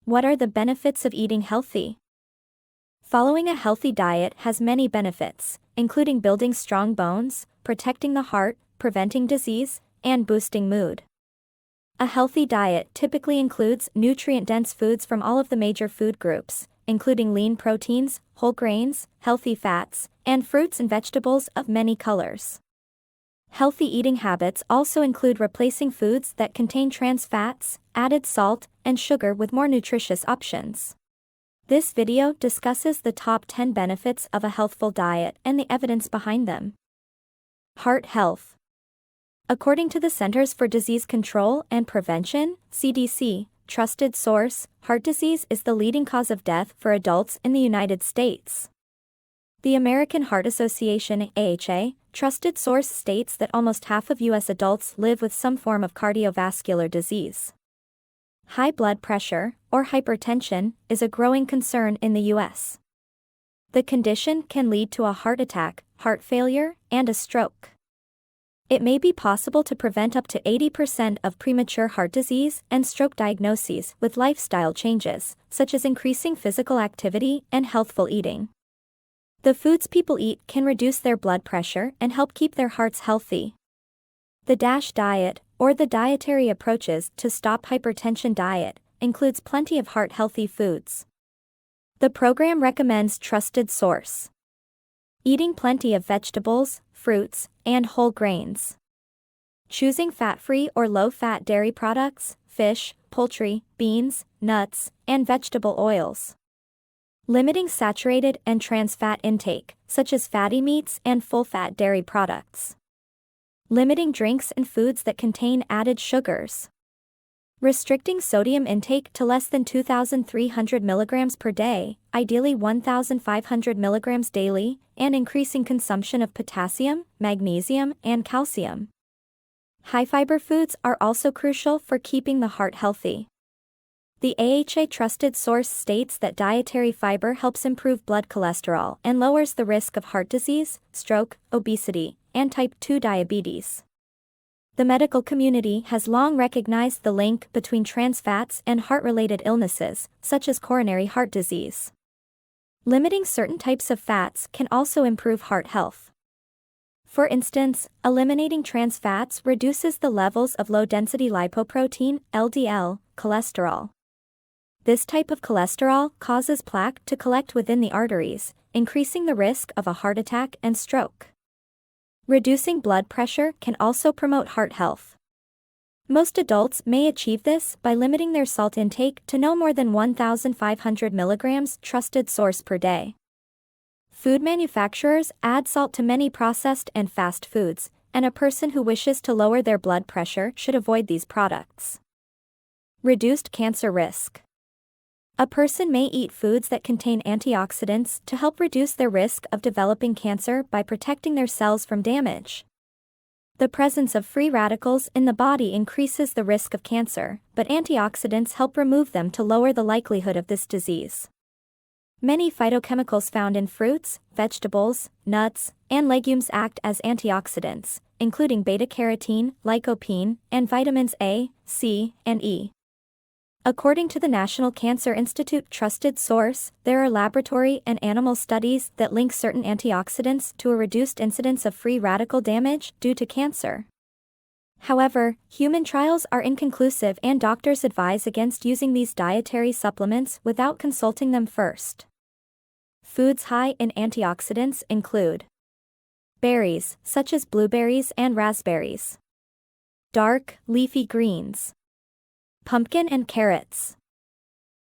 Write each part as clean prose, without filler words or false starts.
What are the benefits of eating healthy? Following a healthy diet has many benefits, including building strong bones, protecting the heart, preventing disease, and boosting mood. A healthy diet typically includes nutrient-dense foods from all of the major food groups, including lean proteins, whole grains, healthy fats, and fruits and vegetables of many colors. Healthy eating habits also include replacing foods that contain trans fats, added salt, and sugar with more nutritious options. This video discusses the top 10 benefits of a healthful diet and the evidence behind them. Heart health. According to the Centers for Disease Control and Prevention, CDC, trusted source, heart disease is the leading cause of death for adults in the United States. The American Heart Association, AHA, trusted source states that almost half of U.S. adults live with some form of cardiovascular disease. High blood pressure, or hypertension, is a growing concern in the U.S. The condition can lead to a heart attack, heart failure, and a stroke. It may be possible to prevent up to 80% of premature heart disease and stroke diagnoses with lifestyle changes, such as increasing physical activity and healthful eating. The foods people eat can reduce their blood pressure and help keep their hearts healthy. The DASH diet, or the Dietary Approaches to Stop Hypertension diet, includes plenty of heart-healthy foods. The program recommends trusted source. Eating plenty of vegetables, fruits, and whole grains. Choosing fat-free or low-fat dairy products, fish, poultry, beans, nuts, and vegetable oils. Limiting saturated and trans fat intake, such as fatty meats and full-fat dairy products. Limiting drinks and foods that contain added sugars. Restricting sodium intake to less than 2,300 mg per day, ideally 1,500 mg daily, and increasing consumption of potassium, magnesium, and calcium. High-fiber foods are also crucial for keeping the heart healthy. The AHA trusted source states that dietary fiber helps improve blood cholesterol and lowers the risk of heart disease, stroke, obesity, and type 2 diabetes. The medical community has long recognized the link between trans fats and heart-related illnesses, such as coronary heart disease. Limiting certain types of fats can also improve heart health. For instance, eliminating trans fats reduces the levels of low-density lipoprotein, LDL, cholesterol. This type of cholesterol causes plaque to collect within the arteries, increasing the risk of a heart attack and stroke. Reducing blood pressure can also promote heart health. Most adults may achieve this by limiting their salt intake to no more than 1,500 mg trusted source per day. Food manufacturers add salt to many processed and fast foods, and a person who wishes to lower their blood pressure should avoid these products. Reduced cancer risk. A person may eat foods that contain antioxidants to help reduce their risk of developing cancer by protecting their cells from damage. The presence of free radicals in the body increases the risk of cancer, but antioxidants help remove them to lower the likelihood of this disease. Many phytochemicals found in fruits, vegetables, nuts, and legumes act as antioxidants, including beta-carotene, lycopene, and vitamins A, C, and E. According to the National Cancer Institute trusted source, there are laboratory and animal studies that link certain antioxidants to a reduced incidence of free radical damage due to cancer. However, human trials are inconclusive and doctors advise against using these dietary supplements without consulting them first. Foods high in antioxidants include berries, such as blueberries and raspberries. Dark, leafy greens. Pumpkin and carrots.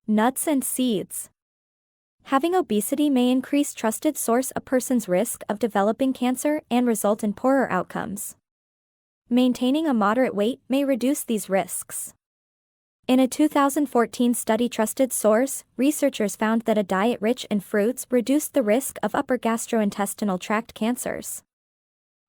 Nuts and seeds. Having obesity may increase trusted source a person's risk of developing cancer and result in poorer outcomes. Maintaining a moderate weight may reduce these risks. In a 2014 study trusted source, researchers found that a diet rich in fruits reduced the risk of upper gastrointestinal tract cancers.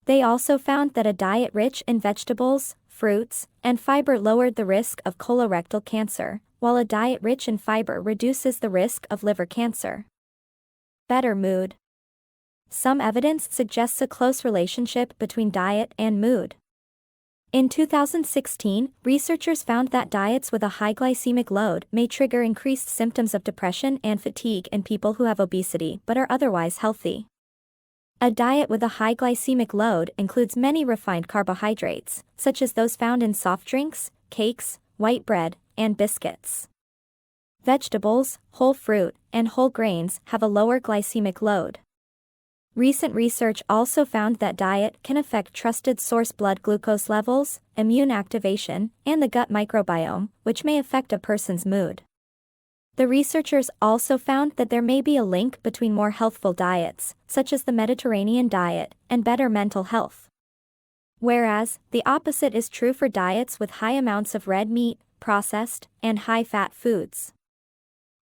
They also found that a diet rich in vegetables, fruits, and fiber lowered the risk of colorectal cancer, while a diet rich in fiber reduces the risk of liver cancer. Better mood. Some evidence suggests a close relationship between diet and mood. In 2016, researchers found that diets with a high glycemic load may trigger increased symptoms of depression and fatigue in people who have obesity but are otherwise healthy. A diet with a high glycemic load includes many refined carbohydrates, such as those found in soft drinks, cakes, white bread, and biscuits. Vegetables, whole fruit, and whole grains have a lower glycemic load. Recent research also found that diet can affect trusted source blood glucose levels, immune activation, and the gut microbiome, which may affect a person's mood. The researchers also found that there may be a link between more healthful diets, such as the Mediterranean diet, and better mental health. Whereas, the opposite is true for diets with high amounts of red meat, processed, and high-fat foods.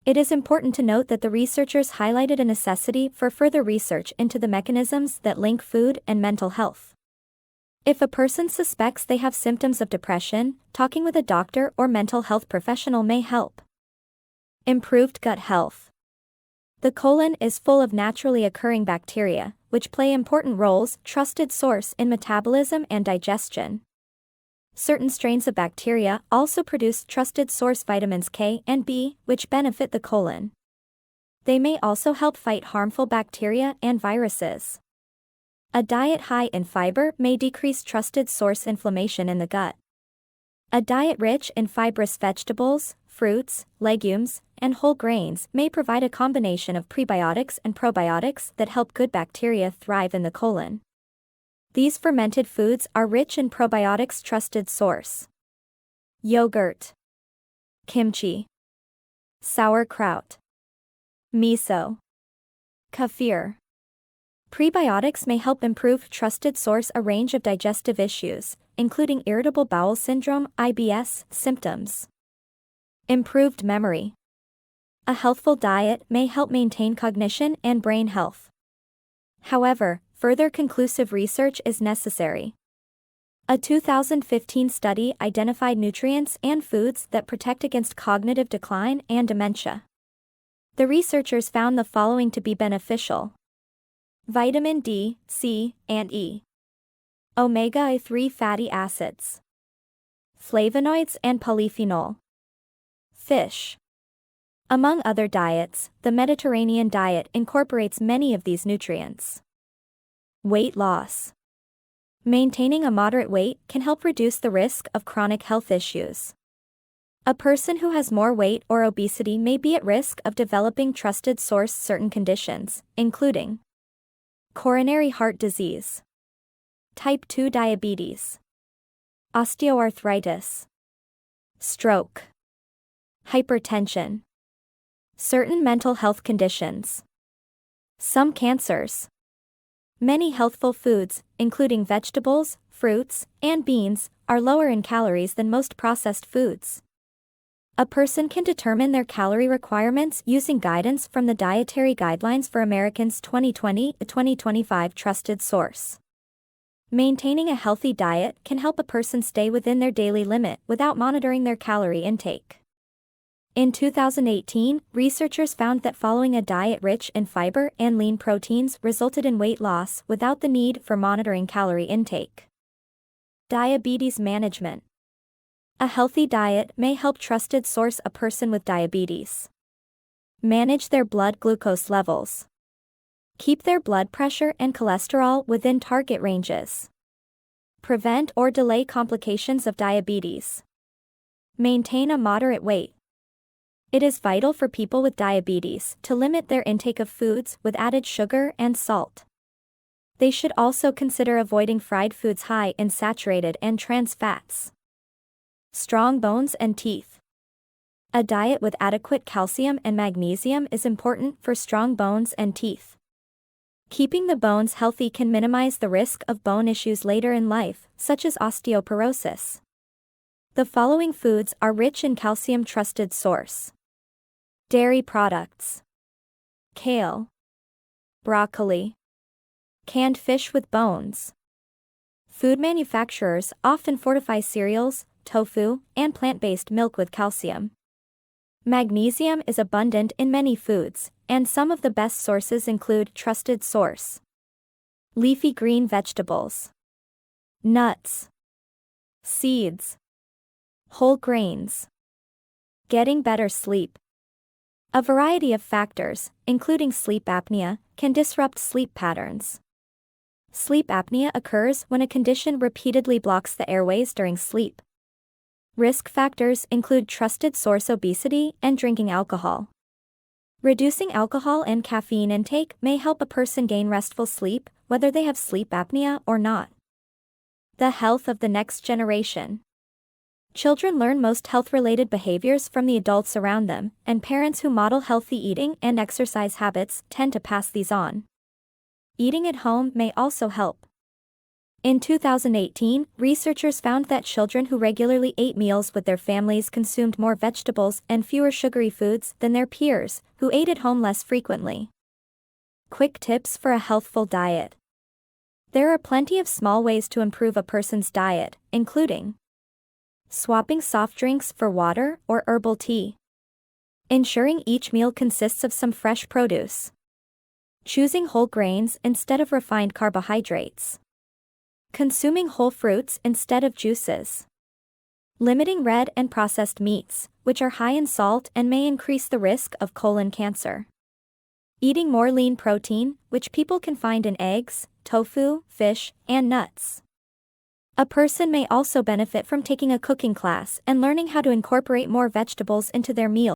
It is important to note that the researchers highlighted a necessity for further research into the mechanisms that link food and mental health. If a person suspects they have symptoms of depression, talking with a doctor or mental health professional may help. Improved gut health. The colon is full of naturally occurring bacteria, which play important roles, trusted source in metabolism and digestion. Certain strains of bacteria also produce trusted source vitamins K and B, which benefit the colon. They may also help fight harmful bacteria and viruses. A diet high in fiber may decrease trusted source inflammation in the gut. A diet rich in fibrous vegetables, fruits, legumes, and whole grains may provide a combination of prebiotics and probiotics that help good bacteria thrive in the colon. These fermented foods are rich in probiotics trusted source. Yogurt, kimchi, sauerkraut, miso, kefir. Prebiotics may help improve trusted source a range of digestive issues, including irritable bowel syndrome (IBS) symptoms. Improved memory. A healthful diet may help maintain cognition and brain health. However, further conclusive research is necessary. A 2015 study identified nutrients and foods that protect against cognitive decline and dementia. The researchers found the following to be beneficial: vitamin D, C, and E, omega-3 fatty acids, flavonoids and polyphenol, fish. Among other diets, the Mediterranean diet incorporates many of these nutrients. Weight loss. Maintaining a moderate weight can help reduce the risk of chronic health issues. A person who has more weight or obesity may be at risk of developing trusted source certain conditions, including coronary heart disease, type 2 diabetes, osteoarthritis, stroke, hypertension, certain mental health conditions, some cancers. Many healthful foods, including vegetables, fruits, and beans, are lower in calories than most processed foods. A person can determine their calorie requirements using guidance from the Dietary Guidelines for Americans 2020-2025 trusted source. Maintaining a healthy diet can help a person stay within their daily limit without monitoring their calorie intake. In 2018, researchers found that following a diet rich in fiber and lean proteins resulted in weight loss without the need for monitoring calorie intake. Diabetes management. A healthy diet may help trusted source a person with diabetes manage their blood glucose levels, keep their blood pressure and cholesterol within target ranges, prevent or delay complications of diabetes, maintain a moderate weight. It is vital for people with diabetes to limit their intake of foods with added sugar and salt. They should also consider avoiding fried foods high in saturated and trans fats. Strong bones and teeth. A diet with adequate calcium and magnesium is important for strong bones and teeth. Keeping the bones healthy can minimize the risk of bone issues later in life, such as osteoporosis. The following foods are rich in calcium trusted source. Dairy products, kale, broccoli, canned fish with bones. Food manufacturers often fortify cereals, tofu, and plant-based milk with calcium. Magnesium is abundant in many foods, and some of the best sources include trusted source. Leafy green vegetables, nuts, Seeds. Whole grains. Getting better sleep. A variety of factors, including sleep apnea, can disrupt sleep patterns. Sleep apnea occurs when a condition repeatedly blocks the airways during sleep. Risk factors include trusted source obesity and drinking alcohol. Reducing alcohol and caffeine intake may help a person gain restful sleep, whether they have sleep apnea or not. The health of the next generation. Children learn most health-related behaviors from the adults around them, and parents who model healthy eating and exercise habits tend to pass these on. Eating at home may also help. In 2018, researchers found that children who regularly ate meals with their families consumed more vegetables and fewer sugary foods than their peers, who ate at home less frequently. Quick tips for a healthful diet. There are plenty of small ways to improve a person's diet, including swapping soft drinks for water or herbal tea. Ensuring each meal consists of some fresh produce. Choosing whole grains instead of refined carbohydrates. Consuming whole fruits instead of juices. Limiting red and processed meats, which are high in salt and may increase the risk of colon cancer. Eating more lean protein, which people can find in eggs, tofu, fish, and nuts. A person may also benefit from taking a cooking class and learning how to incorporate more vegetables into their meals.